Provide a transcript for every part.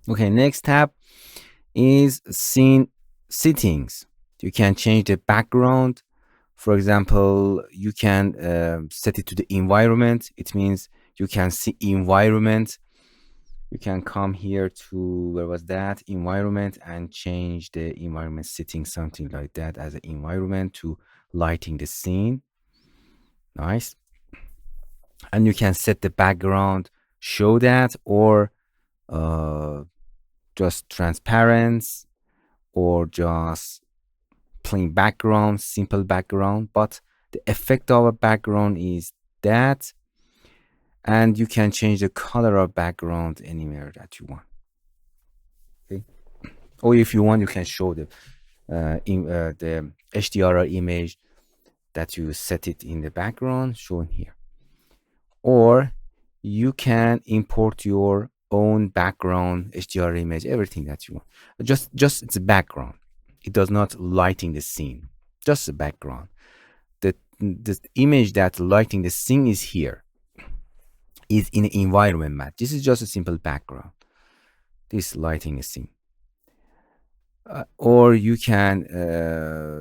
Okay, next tab is scene settings. You can change the background. For example, you can set it to the environment. It means you can see environment. You can come here to, where was that, environment, and change the environment setting, something like that, as an environment to lighting the scene. Nice. And you can set the background, show that, or just transparent, or just plain background, simple background. But the effect of a background is that, and you can change the color of background anywhere that you want. Okay, or if you want, you can show the the HDRI image that you set it in the background, shown here. Or you can import your own background, HDR image, everything that you want. Just it's a background. It does not lighting the scene. Just a background. The image that lighting the scene is here. Is in environment map. This is just a simple background. This lighting a scene. Or you can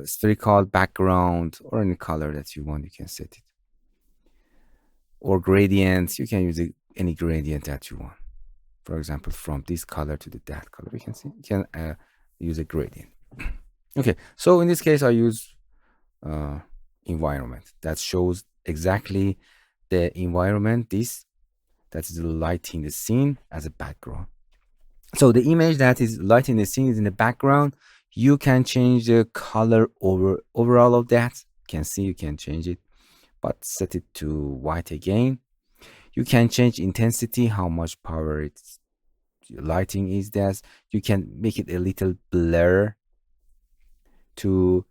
spherical background or any color that you want. You can set it. Or gradients. You can use any gradient that you want. For example, from this color to that color, you can see you can use a gradient. Okay, so in this case, I use environment that shows exactly the environment. This that is lighting the scene as a background. So the image that is lighting the scene is in the background. You can change the color overall of that. You can see you can change it, but set it to white again. You can change intensity, how much power it's lighting is that. You can make it a little blur to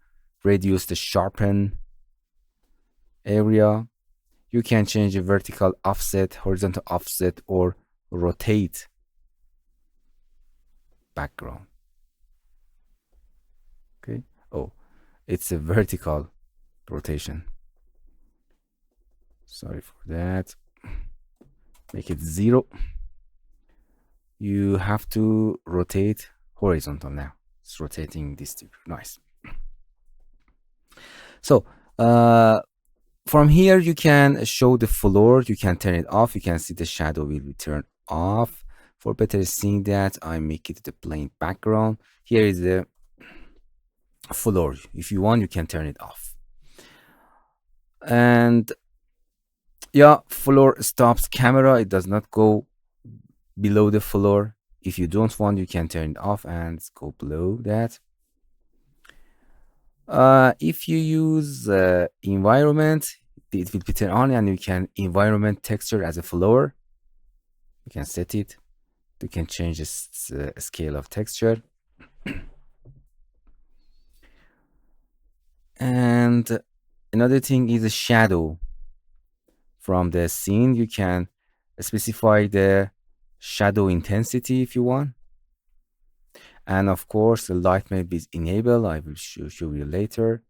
reduce the sharpen area. You can change the vertical offset, horizontal offset, or rotate background. Okay. Oh, it's a vertical rotation. Sorry for that. Make it 0. You have to rotate horizontal now. It's rotating this degree. Nice. So from here you can show the floor. You can turn it off. You can see the shadow will be turned off. For better seeing that, I make it the plain background. Here is the floor. If you want, you can turn it off. And yeah, floor stops camera. It does not go below the floor. If you don't want, you can turn it off and go below that. If you use environment, it will be turned on, and you can environment texture as a floor. You can set it. You can change the scale of texture. And another thing is a shadow. From the scene, you can specify the shadow intensity if you want. And of course, the light map is enabled. I will show you later.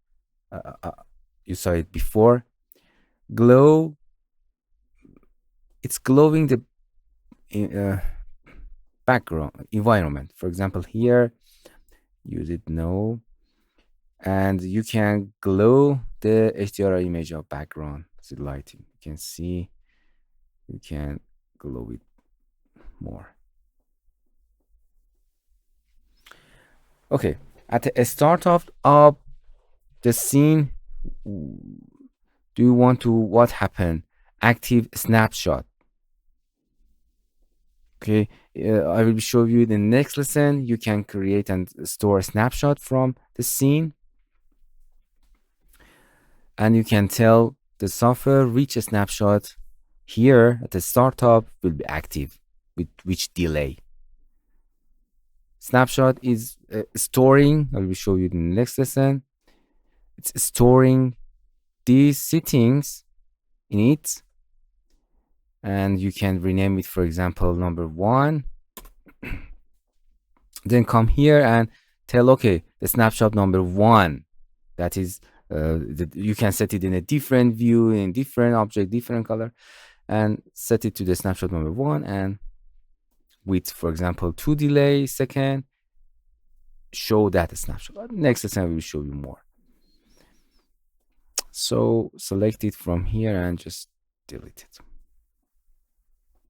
You saw it before. Glow. It's glowing the background environment. For example, here, use it no. And you can glow the HDR image of background. The lighting. You can see. You can glow it more. Okay, at the start of the scene, do you want to what happened? Active snapshot. Okay, I will show you the next lesson. You can create and store a snapshot from the scene, and you can tell the software which snapshot here at the startup will be active with which delay. Snapshot is storing. I will show you in the next lesson. It's storing these settings in it, and you can rename it, for example, number 1. Then come here and tell, okay, the snapshot number 1, that is you can set it in a different view, in different object, different color, and set it to the snapshot number 1 and with, for example, 2 delay second, show that snapshot. Next time we will show you more. So select it from here and just delete it.